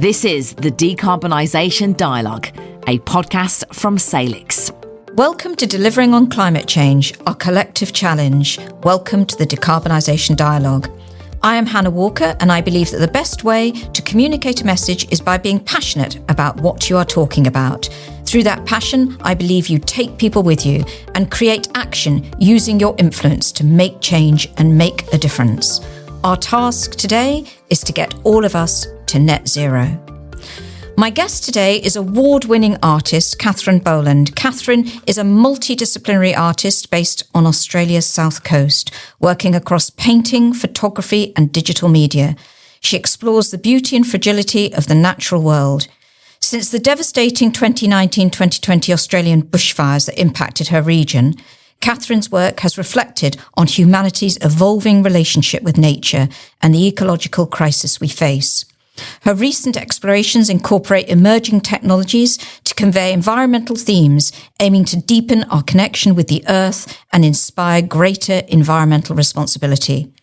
This is the Decarbonisation Dialogue, a podcast from Salix. Welcome to Delivering on Climate Change, our collective challenge. Welcome to the Decarbonisation Dialogue. I am Hannah Walker, and I believe that the best way to communicate a message is by being passionate about what you are talking about. Through that passion, I believe you take people with you and create action using your influence to make change and make a difference. Our task today is to get all of us to net zero. My guest today is award-winning artist Katherine Boland. Katherine is a multidisciplinary artist based on Australia's south coast, working across painting, photography and digital media. She explores the beauty and fragility of the natural world. Since the devastating 2019-2020 Australian bushfires that impacted her region, Katherine's work has reflected on humanity's evolving relationship with nature and the ecological crisis we face. Her recent explorations incorporate emerging technologies to convey environmental themes, aiming to deepen our connection with the earth and inspire greater environmental responsibility.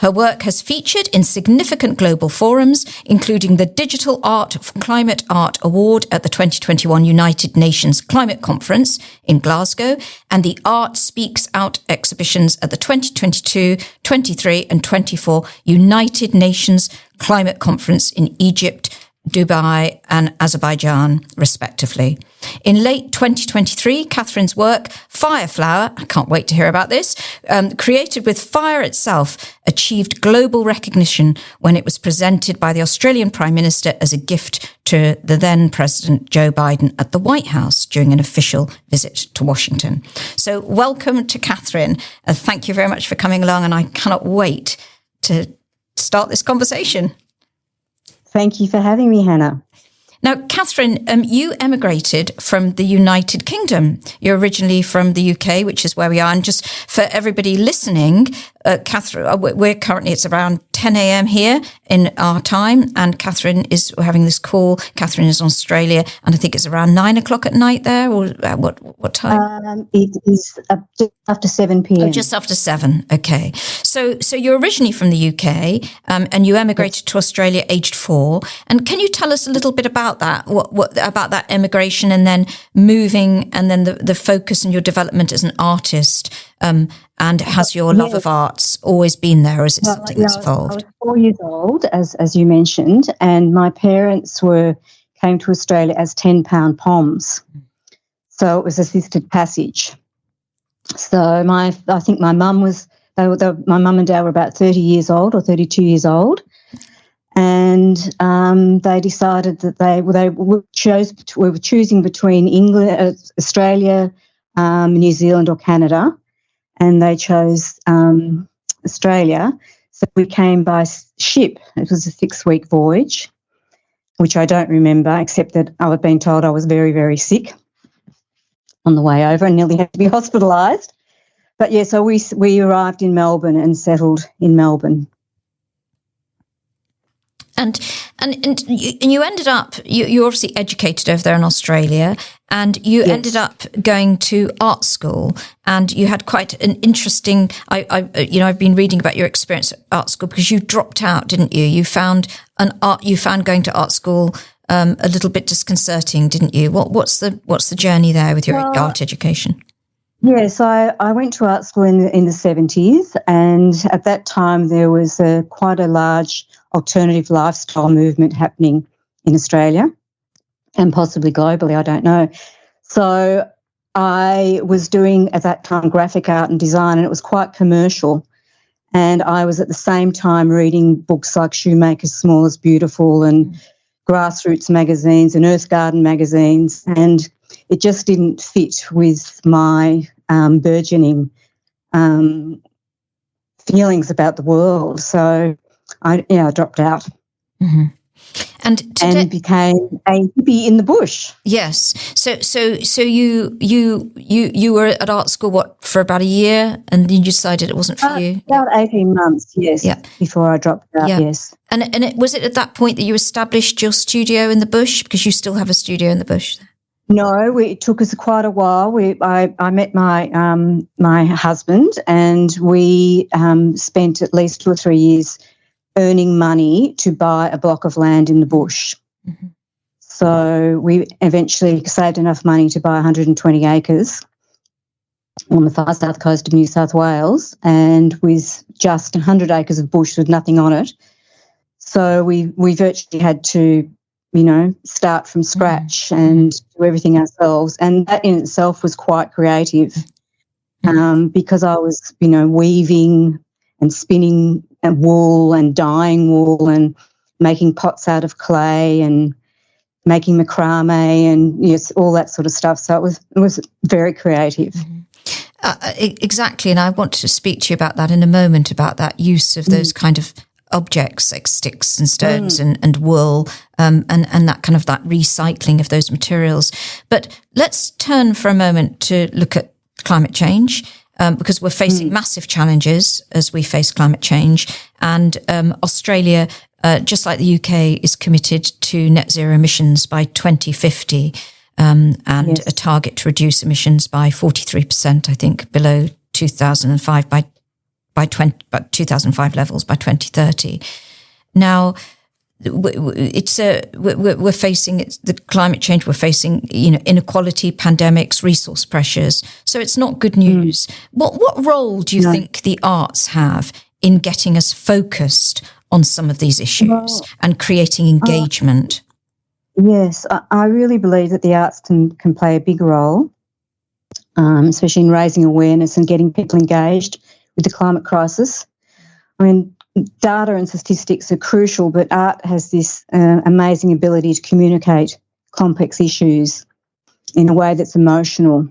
Her work has featured in significant global forums, including the Digital Art for Climate Art Award at the 2021 United Nations Climate Conference in Glasgow, and the Art Speaks Out exhibitions at the 2022, 23 and 24 United Nations Climate Conference in Egypt, Dubai and Azerbaijan, respectively. In late 2023, Katherine's work, Fireflower, I can't wait to hear about this, created with fire itself, achieved global recognition when it was presented by the Australian Prime Minister as a gift to the then President Joe Biden at the White House during an official visit to Washington. So welcome to Katherine. Thank you very much for coming along, and I cannot wait to start this conversation. Thank you for having me, Hannah. Now, Katherine, you emigrated from the United Kingdom. You're originally from the UK, which is where we are. And just for everybody listening, Katherine, we're currently, it's around 10 a.m. here in our time. And Katherine we're having this call. Katherine is in Australia. And I think it's around 9 o'clock at night there, or what time? It is just after 7 p.m. Oh, just after 7. Okay. So you're originally from the UK, and you emigrated to Australia aged 4. And can you tell us a little bit about that? What about that emigration and then moving, and then the focus and your development as an artist? And has your love of arts always been there, or is it something that's evolved? I was 4 years old, as you mentioned, and my parents came to Australia as 10-pound POMs. So it was assisted passage. So I think my mum my mum and dad were about 30 years old or 32 years old. And they decided that they were choosing between England, Australia, New Zealand or Canada, and they chose Australia. So we came by ship. It was a 6-week voyage, which I don't remember, except that I was being told I was very, very sick on the way over and nearly had to be hospitalised. But yeah, so we arrived in Melbourne and settled in Melbourne. And you ended up, you're obviously educated over there in Australia, and you ended up going to art school, and you had quite an interesting, I've been reading about your experience at art school, because you dropped out, didn't you? You found going to art school a little bit disconcerting, didn't you? What's the journey there with your art education? Yes, I went to art school in the 70s, and at that time there was quite a large alternative lifestyle movement happening in Australia and possibly globally, I don't know. So I was doing at that time graphic art and design, and it was quite commercial. And I was at the same time reading books like Shoemaker's Small is Beautiful and Grassroots magazines and Earth Garden magazines, and it just didn't fit with my burgeoning feelings about the world. So I dropped out. Mm-hmm. And became a hippie in the bush. Yes. So you were at art school for about a year, and then you decided it wasn't for you. About 18 months, yes. Yeah. Before I dropped out. Yeah. Yes. And was it at that point that you established your studio in the bush, because you still have a studio in the bush? No, it took us quite a while. I met my husband, and we spent at least 2 or 3 years earning money to buy a block of land in the bush. Mm-hmm. So we eventually saved enough money to buy 120 acres on the far south coast of New South Wales, and with just 100 acres of bush with nothing on it. So we virtually had to, start from scratch and do everything ourselves. And that in itself was quite creative, because I was, weaving and spinning wool and dyeing wool and making pots out of clay and making macrame and all that sort of stuff. So it was very creative. Exactly, and I want to speak to you about that in a moment, about that use of those kind of objects like sticks and stones and wool, and that kind of that recycling of those materials. But let's turn for a moment to look at climate change, because we're facing massive challenges as we face climate change, and Australia, just like the UK, is committed to net zero emissions by 2050. And a target to reduce emissions by 43%, I think, below 2005 by 2005 levels by 2030. Now, we're facing the climate change. We're facing inequality, pandemics, resource pressures. So it's not good news. What role do you think the arts have in getting us focused on some of these issues and creating engagement? Yes, I really believe that the arts can play a big role, especially in raising awareness and getting people engaged with the climate crisis. I mean, data and statistics are crucial, but art has this amazing ability to communicate complex issues in a way that's emotional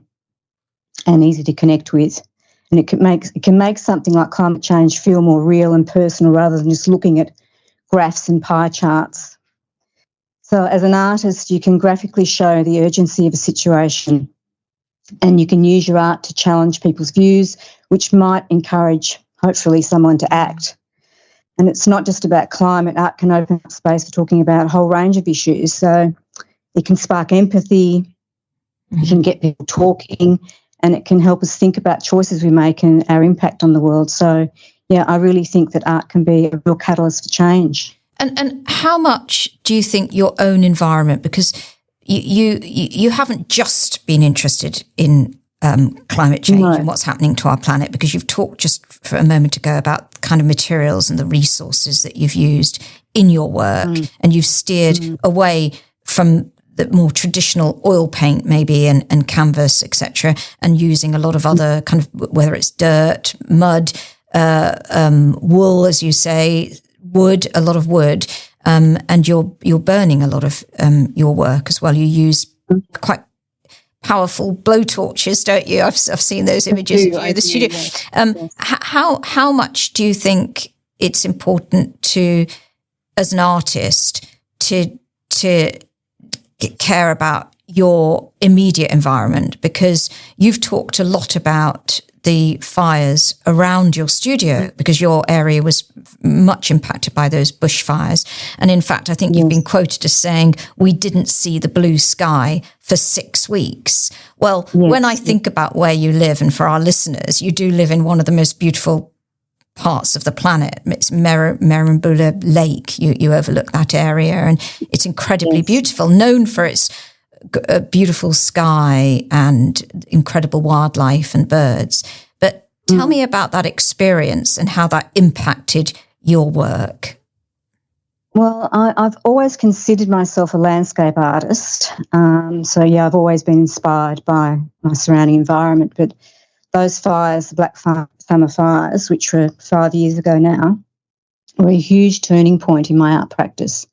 and easy to connect with. And it can make something like climate change feel more real and personal rather than just looking at graphs and pie charts. So as an artist, you can graphically show the urgency of a situation, and you can use your art to challenge people's views, which might encourage, hopefully, someone to act. And it's not just about climate. Art can open up space for talking about a whole range of issues. So it can spark empathy, it can get people talking, and it can help us think about choices we make and our impact on the world. So, yeah, I really think that art can be a real catalyst for change. And how much do you think your own environment, because you haven't just been interested in climate change and what's happening to our planet, because you've talked just for a moment ago about the kind of materials and the resources that you've used in your work, and you've steered away from the more traditional oil paint maybe and canvas, etc., and using a lot of other kind of, whether it's dirt, mud, wool, as you say, wood, a lot of wood, and you're burning a lot of your work as well. You use quite powerful blowtorches, don't you? I've seen those images of you in the studio. Yes. How much do you think it's important to, as an artist, to care about your immediate environment? Because you've talked a lot about the fires around your studio, because your area was much impacted by those bushfires. And in fact, I think you've been quoted as saying, we didn't see the blue sky for 6 weeks. Well, when I think about where you live, and for our listeners, you do live in one of the most beautiful parts of the planet. It's Merrimbula Lake. You overlook that area, and it's incredibly beautiful, known for its beautiful sky and incredible wildlife and birds. But tell me about that experience and how that impacted your work. Well, I've always considered myself a landscape artist. So, I've always been inspired by my surrounding environment. But those fires, the Black Summer fires, which were 5 years ago now, were a huge turning point in my art practice.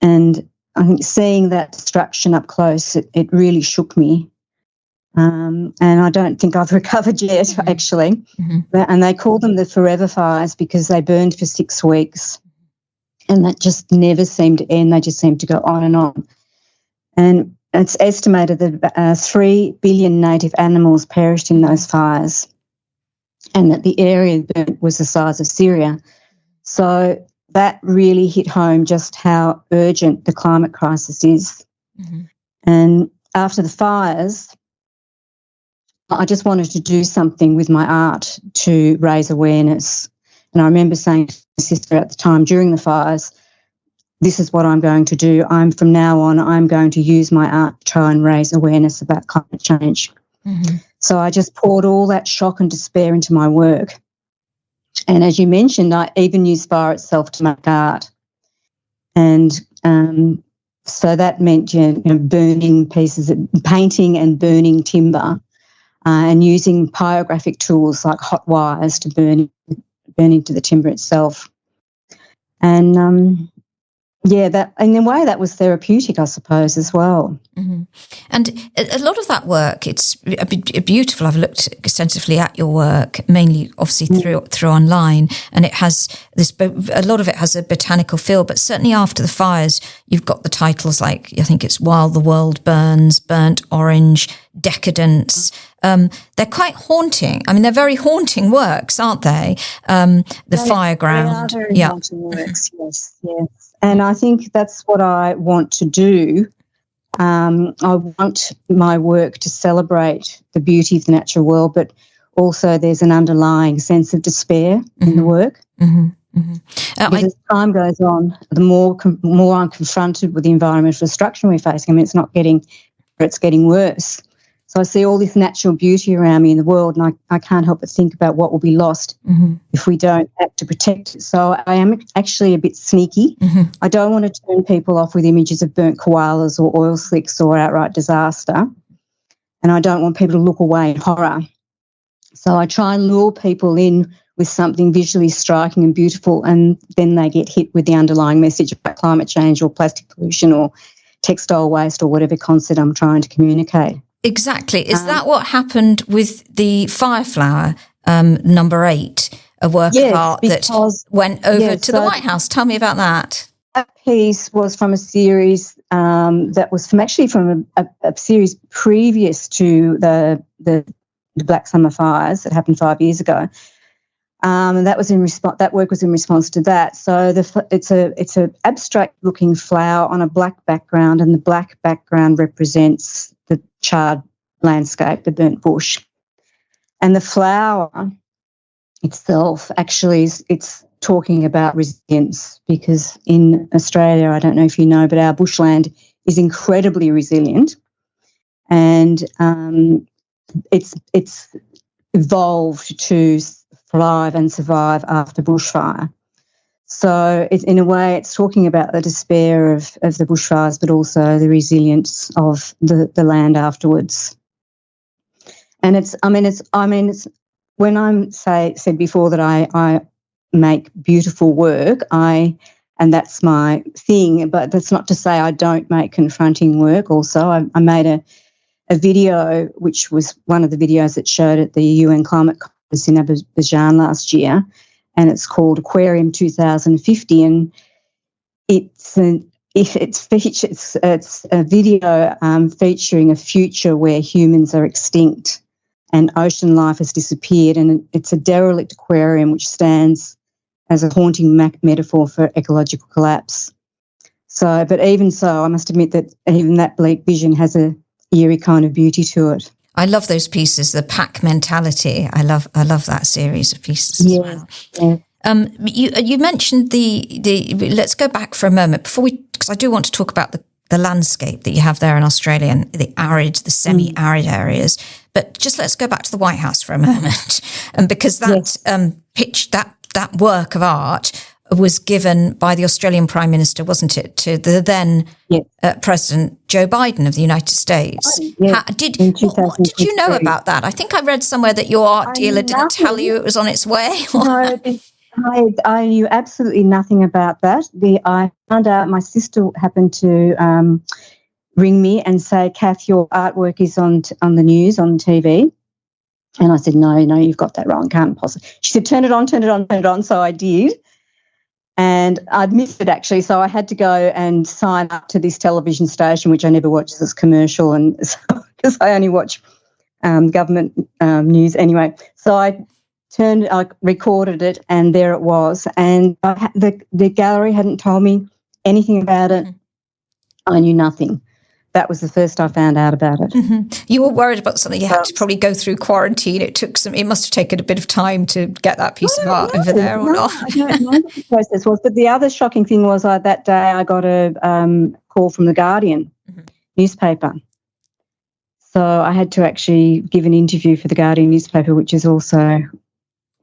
And I think seeing that destruction up close, it really shook me. And I don't think I've recovered yet, actually. Mm-hmm. And they call them the forever fires because they burned for 6 weeks. And that just never seemed to end. They just seemed to go on and on. And it's estimated that 3 billion native animals perished in those fires, and that the area burnt was the size of Syria. So that really hit home just how urgent the climate crisis is. Mm-hmm. And after the fires, I just wanted to do something with my art to raise awareness. And I remember saying to my sister at the time during the fires, this is what I'm going to do. From now on, I'm going to use my art to try and raise awareness about climate change. Mm-hmm. So I just poured all that shock and despair into my work. And as you mentioned, I even used fire itself to make art. And so that meant burning pieces, painting and burning timber, and using pyrographic tools like hot wires to burn into the timber itself. And that in a way that was therapeutic, I suppose, as well. Mm-hmm. And a lot of that work, it's beautiful. I've looked extensively at your work, mainly obviously through online, and it has a lot of it has a botanical feel, but certainly after the fires, you've got the titles like, I think it's While the World Burns, Burnt Orange, Decadence. They're quite haunting. I mean, they're very haunting works, aren't they? Fireground. They are very haunting works, yes. And I think that's what I want to do. I want my work to celebrate the beauty of the natural world, but also there's an underlying sense of despair in the work. Mm-hmm. Mm-hmm. Because as time goes on, the more I'm confronted with the environmental destruction we're facing. I mean, it's getting worse. So I see all this natural beauty around me in the world, and I can't help but think about what will be lost if we don't act to protect it. So I am actually a bit sneaky. Mm-hmm. I don't want to turn people off with images of burnt koalas or oil slicks or outright disaster, and I don't want people to look away in horror. So I try and lure people in with something visually striking and beautiful, and then they get hit with the underlying message about climate change or plastic pollution or textile waste or whatever concept I'm trying to communicate. Exactly. Is that what happened with the Fireflower number 8, a work of art that went over to the White House? Tell me about that. That piece was from a series that was from a series previous to the Black Summer fires that happened 5 years ago. And that was in response. That work was in response to that. So it's a abstract looking flower on a black background, and the black background represents the charred landscape, the burnt bush. And the flower itself actually it's talking about resilience, because in Australia, I don't know if you know, but our bushland is incredibly resilient, and it's evolved to thrive and survive after bushfire. So in a way, it's talking about the despair of the bushfires, but also the resilience of the land afterwards. And it's when I'm said before that I make beautiful work, and that's my thing, but that's not to say I don't make confronting work. Also, I made a video, which was one of the videos that showed at the UN Climate Conference in Abidjan last year, and it's called Aquarium 2050, and it's a video featuring a future where humans are extinct and ocean life has disappeared, and it's a derelict aquarium which stands as a haunting metaphor for ecological collapse. So, but even so, I must admit that even that bleak vision has a eerie kind of beauty to it. I love those pieces, the pack mentality. I love that series of pieces as well. Yeah. You mentioned the. Let's go back for a moment because I do want to talk about the landscape that you have there in Australia and the semi-arid areas. But just let's go back to the White House for a moment, and because that pitch, that work of art was given by the Australian Prime Minister, wasn't it, to the then President Joe Biden of the United States? What did you know about that? I think I read somewhere that your art dealer didn't tell you it was on its way. No, I knew absolutely nothing about that. I found out, my sister happened to ring me and say, "Kath, your artwork is on the news, on TV." And I said, no, you've got that wrong. Can't possibly. She said, turn it on. So I did. And I'd missed it, actually, so I had to go and sign up to this television station, which I never watch as commercial, and because I only watch government news anyway. So I recorded it, and there it was. And the gallery hadn't told me anything about it. I knew nothing. that was the first I found out about it. Mm-hmm. You were worried about something. You had to probably go through quarantine. It must have taken a bit of time to get that piece of art over there, or not? I don't know what the process was. But the other shocking thing was that day I got a call from the Guardian newspaper. So I had to actually give an interview for the Guardian newspaper, which is also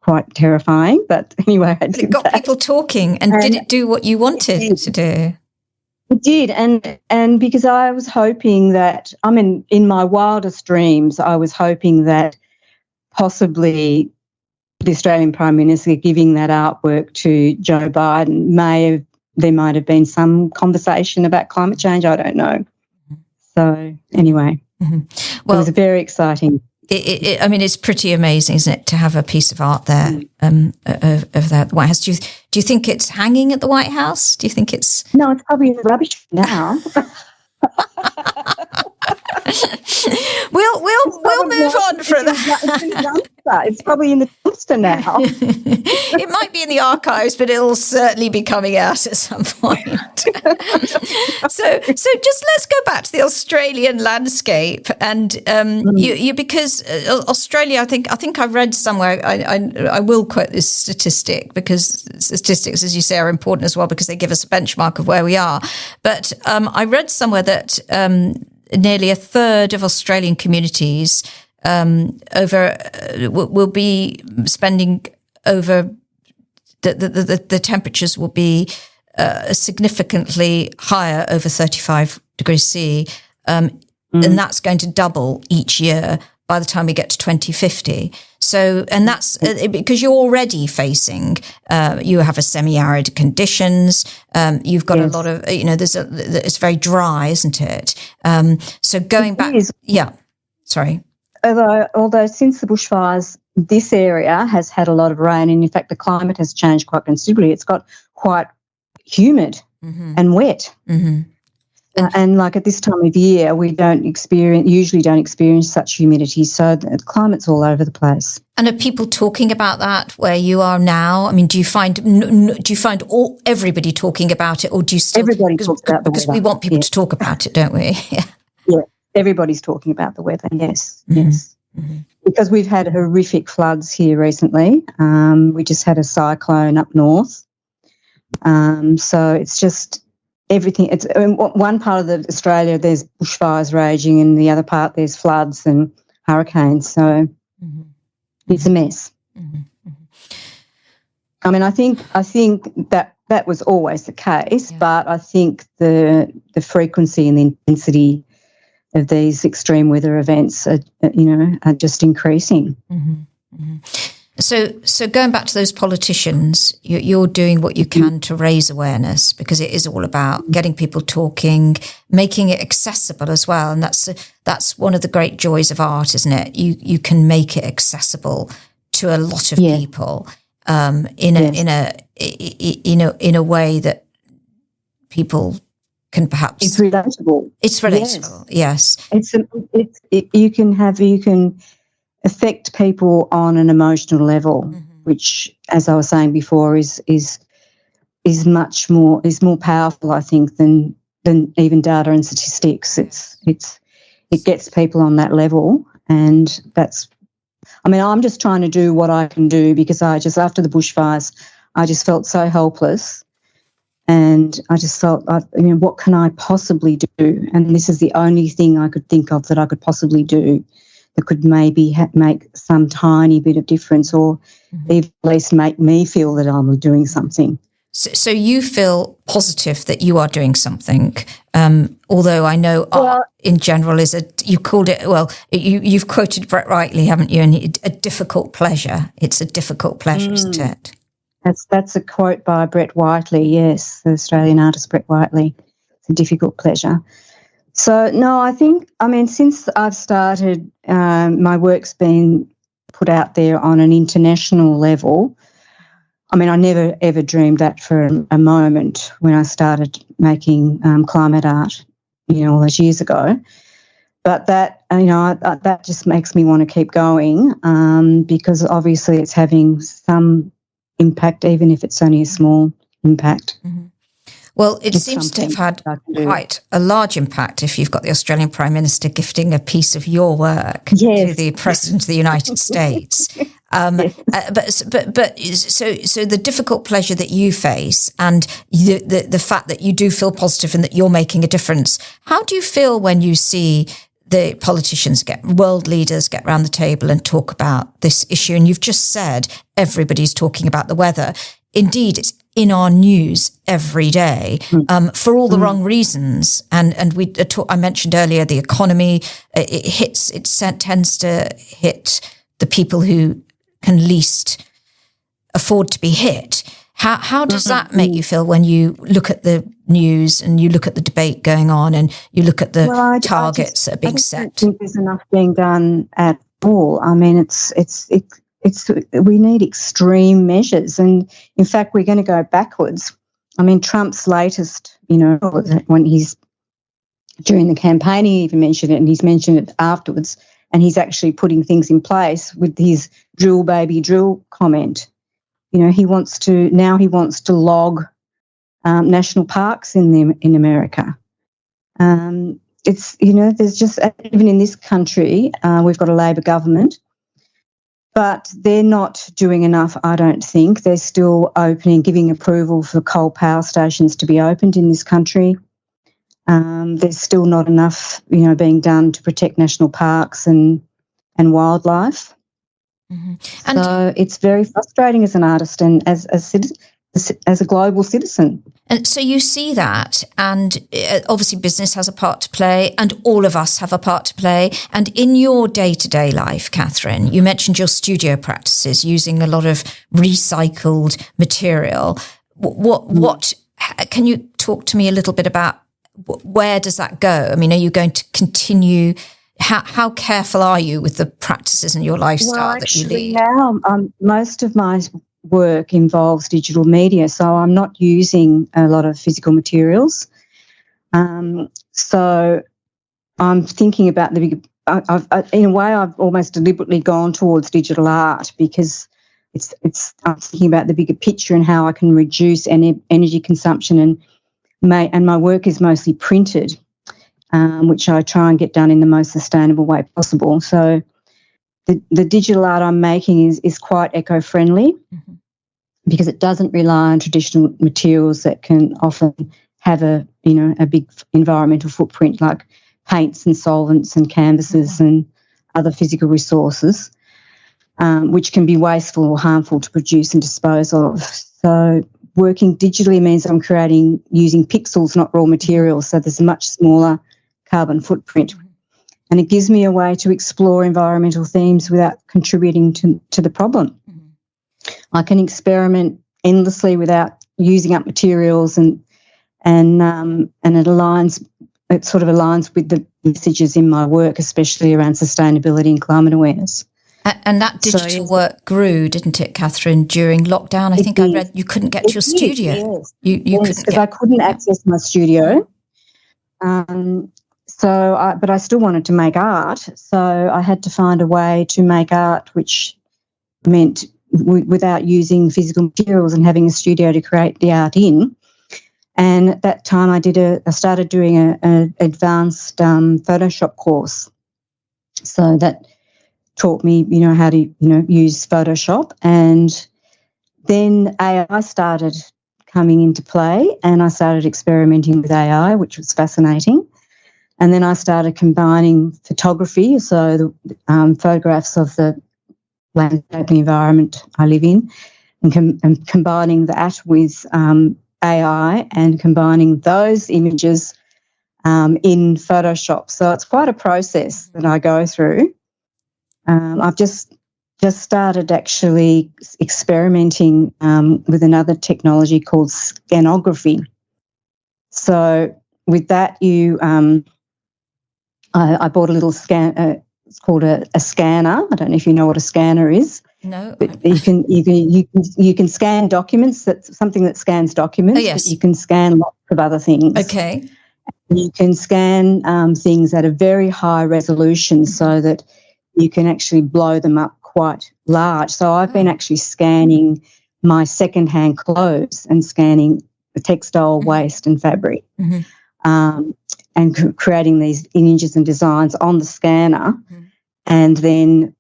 quite terrifying. But anyway, I had to it got people talking, and did it do what you wanted it to do? It did, and because I was hoping that, in my wildest dreams, I was hoping that possibly the Australian Prime Minister giving that artwork to Joe Biden there might have been some conversation about climate change. I don't know. So anyway, well, it was very exciting. It's pretty amazing, isn't it, to have a piece of art there of the White House. Do you think it's hanging at the White House? Do you think it's... No, it's probably in the rubbish now. We'll move on from that. It's probably in the dumpster now. It might be in the archives, but it'll certainly be coming out at some point. So just let's go back to the Australian landscape, and you because Australia, I think I read somewhere. I will quote this statistic, because statistics, as you say, are important as well because they give us a benchmark of where we are. But I read somewhere that nearly a third of Australian communities will be spending over the temperatures will be significantly higher over 35 degrees C, and that's going to double each year by the time we get to 2050. So, and that's because you're already facing, you have a semi-arid conditions. You've got a lot of, it's very dry, isn't it? So going back, sorry. Although since the bushfires, this area has had a lot of rain, and in fact the climate has changed quite considerably. It's got quite humid and wet. Mm-hmm. And like at this time of year, we usually don't experience such humidity. So the climate's all over the place. And are people talking about that where you are now? I mean, do you find everybody talking about it, or do you still? Everybody talks about the weather. Because we want people to talk about it, don't we? Yeah, everybody's talking about the weather. Yes, yes. Mm-hmm. Because we've had horrific floods here recently. We just had a cyclone up north. So it's just. Everything. It's one part of Australia there's bushfires raging, and the other part there's floods and hurricanes. So it's a mess. Mm-hmm. I mean, I think that was always the case, but I think the frequency and the intensity of these extreme weather events are just increasing. Mm-hmm. Mm-hmm. So going back to those politicians, you're doing what you can to raise awareness, because it is all about getting people talking, making it accessible as well. And that's one of the great joys of art, isn't it? You can make it accessible to a lot of people in a way that people can perhaps. It's relatable. It's relatable. Yes. You can affect people on an emotional level, which, as I was saying before, is more powerful, I think, than even data and statistics. It gets people on that level, and I'm just trying to do what I can do, because after the bushfires, I just felt so helpless, and I just felt, what can I possibly do? And this is the only thing I could think of that I could possibly do that could maybe make some tiny bit of difference, or at least make me feel that I'm doing something. So you feel positive that you are doing something, although I know art in general you called it, you've quoted Brett Whiteley, haven't you? And a difficult pleasure. It's a difficult pleasure, isn't it? That's a quote by Brett Whiteley, yes, the Australian artist Brett Whiteley. It's a difficult pleasure. So, no, since I've started, my work's been put out there on an international level. I never, ever dreamed that for a moment when I started making climate art, all those years ago. But that, that just makes me want to keep going, because obviously it's having some impact, even if it's only a small impact. Mm-hmm. Well, it seems to have had quite a large impact if you've got the Australian Prime Minister gifting a piece of your work to the President of the United States. But so the difficult pleasure that you face and the fact that you do feel positive and that you're making a difference. How do you feel when you see the politicians world leaders get around the table and talk about this issue? And you've just said everybody's talking about the weather. Indeed, it's in our news every day for all the wrong reasons. And I mentioned earlier the economy. It tends to hit the people who can least afford to be hit. How does that make you feel when you look at the news and you look at the debate going on and you look at the targets that are being set? I don't think there's enough being done at all. I mean, we need extreme measures, and in fact, we're going to go backwards. I mean, Trump's latest, when he's during the campaign, he even mentioned it, and he's mentioned it afterwards, and he's actually putting things in place with his drill baby drill comment. He wants to log national parks in America. There's just, even in this country, we've got a Labor government, but they're not doing enough, I don't think. They're still giving approval for coal power stations to be opened in this country. There's still not enough, being done to protect national parks and wildlife. Mm-hmm. So it's very frustrating as an artist and as a global citizen. And so you see that, and obviously business has a part to play, and all of us have a part to play. And in your day-to-day life, Katherine, you mentioned your studio practices using a lot of recycled material. What can you talk to me a little bit about? Where does that go? I mean, are you going to continue? How careful are you with the practices in your lifestyle that you lead? Now, most of my work involves digital media, so I'm not using a lot of physical materials. So I'm thinking about the big. In a way, I've almost deliberately gone towards digital art because I'm thinking about the bigger picture and how I can reduce energy consumption, and my work is mostly printed, which I try and get done in the most sustainable way possible. So the digital art I'm making is quite eco-friendly, mm-hmm. because it doesn't rely on traditional materials that can often have a big environmental footprint, like paints and solvents and canvases, mm-hmm. and other physical resources, which can be wasteful or harmful to produce and dispose of. So working digitally means I'm using pixels, not raw materials, so there's a much smaller carbon footprint. Mm-hmm. And it gives me a way to explore environmental themes without contributing to the problem. Mm-hmm. I can experiment endlessly without using up materials, and it sort of aligns with the messages in my work, especially around sustainability and climate awareness. And that digital work grew, didn't it, Katherine, during lockdown? I think I read you couldn't get to your studio. Yes. Yes, because I couldn't access my studio. But I still wanted to make art, so I had to find a way to make art which meant without using physical materials and having a studio to create the art in. And at that time I started doing an advanced Photoshop course. So that taught me, how to, use Photoshop. And then AI started coming into play, and I started experimenting with AI, which was fascinating. And then I started combining photography, so the photographs of the landscape, the environment I live in, and combining that with AI and combining those images in Photoshop. So it's quite a process that I go through. I've just started actually experimenting with another technology called scanography. So with that, I bought a little scan. It's called a scanner. I don't know if you know what a scanner is. No. But you can scan documents. That's something that scans documents. Oh, yes. But you can scan lots of other things. Okay. You can scan things at a very high resolution, mm-hmm. so that you can actually blow them up quite large. So I've been actually scanning my second-hand clothes and scanning textile waste and fabric, and creating these images and designs on the scanner, and then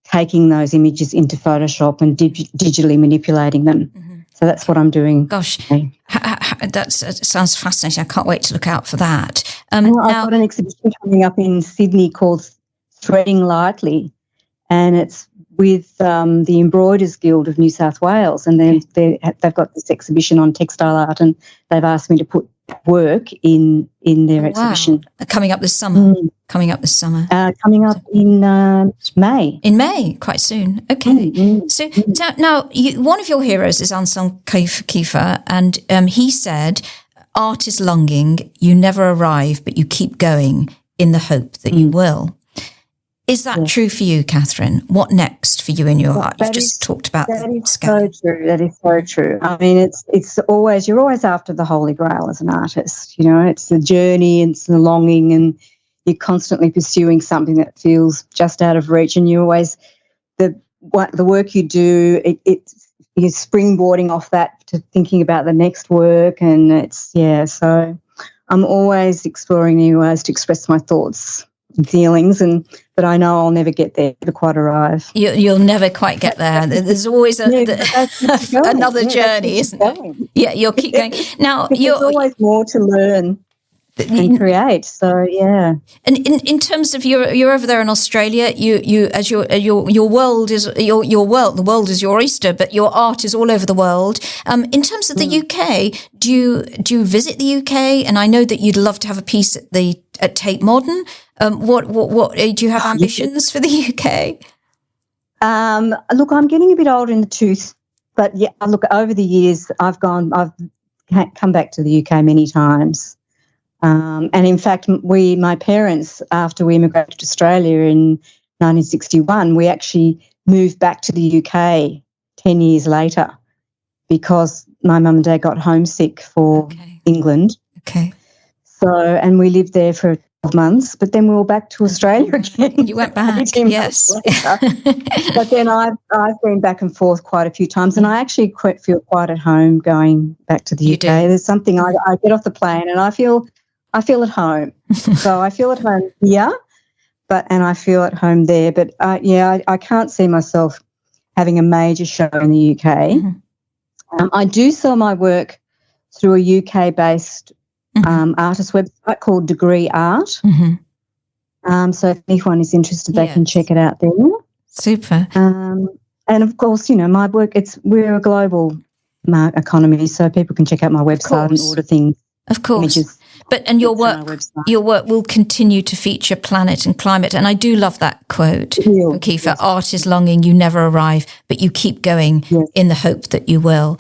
taking those images into Photoshop and digitally manipulating them. So that's what I'm doing. Gosh, that sounds fascinating. I can't wait to look out for that. I've got an exhibition coming up in Sydney called Threading Lightly, and it's with the Embroiderers Guild of New South Wales, and they've got this exhibition on textile art, and they've asked me to put work in their exhibition. Coming up this summer. Coming up in May. In May, quite soon. Okay. So now, one of your heroes is Anselm Kiefer, and he said, "Art is longing. You never arrive, but you keep going in the hope that you will." Is that true for you, Katherine? What next for you in your art? You've just talked about that. Is so true. That is so true. I mean, it's always, you're always after the Holy Grail as an artist. You know, it's the journey, and it's the longing, and you're constantly pursuing something that feels just out of reach. And you always, the work you do, you're springboarding off that to thinking about the next work, and so I'm always exploring new ways to express my thoughts and feelings, but I know I'll never get there, never quite arrive. You'll never quite get there. There's always another journey, isn't there? Yeah, you'll keep going. Now, there's always more to learn and create. So yeah. And in terms of you're over there in Australia, you as your world is the world is your oyster, but your art is all over the world. In terms of the UK, do you visit the UK? And I know that you'd love to have a piece at Tate Modern. What do you have ambitions for the UK? Look, I'm getting a bit older in the tooth, but yeah, look, over the years I've come back to the UK many times. And in fact, my parents, after we immigrated to Australia in 1961, we actually moved back to the UK 10 years later because my mum and dad got homesick for England. Okay. So, and we lived there for 12 months, but then we were back to Australia again. You went back, yes. But then I've been back and forth quite a few times, and I actually feel quite at home going back to the UK. There's something I get off the plane and I feel at home. So I feel at home here, and I feel at home there. But I can't see myself having a major show in the UK. I do sell my work through a UK-based artist website called Degree Art. So if anyone is interested, they can check it out there. Super. And of course, my work, we're a global economy, so people can check out my website and order things. Of course. Images. And your work will continue to feature planet and climate. And I do love that quote from Kiefer. Yes. Art is longing, you never arrive, but you keep going in the hope that you will.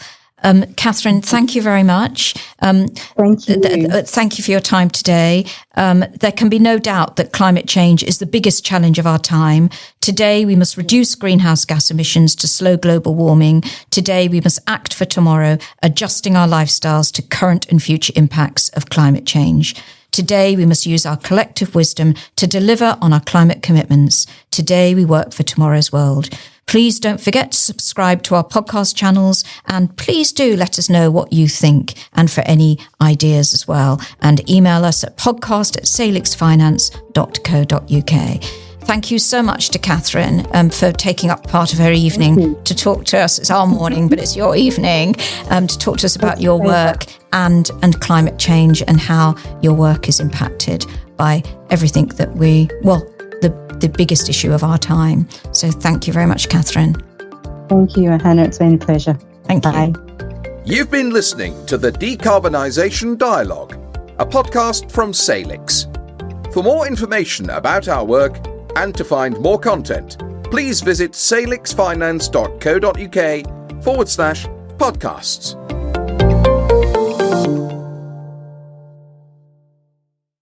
Katherine, thank you very much. Thank you. Thank you for your time today. There can be no doubt that climate change is the biggest challenge of our time. Today, we must reduce greenhouse gas emissions to slow global warming. Today, we must act for tomorrow, adjusting our lifestyles to current and future impacts of climate change. Today, we must use our collective wisdom to deliver on our climate commitments. Today, we work for tomorrow's world. Please don't forget to subscribe to our podcast channels, and please do let us know what you think and for any ideas as well. And email us at podcast@salixfinance.co.uk. Thank you so much to Katherine for taking up part of her evening to talk to us. It's our morning, but it's your evening, to talk to us about your work and climate change and how your work is impacted by everything that the biggest issue of our time. So thank you very much, Katherine. Thank you, Hannah. It's been a pleasure. Thank you. You've been listening to the Decarbonisation Dialogue, a podcast from Salix. For more information about our work and to find more content, please visit salixfinance.co.uk/podcasts.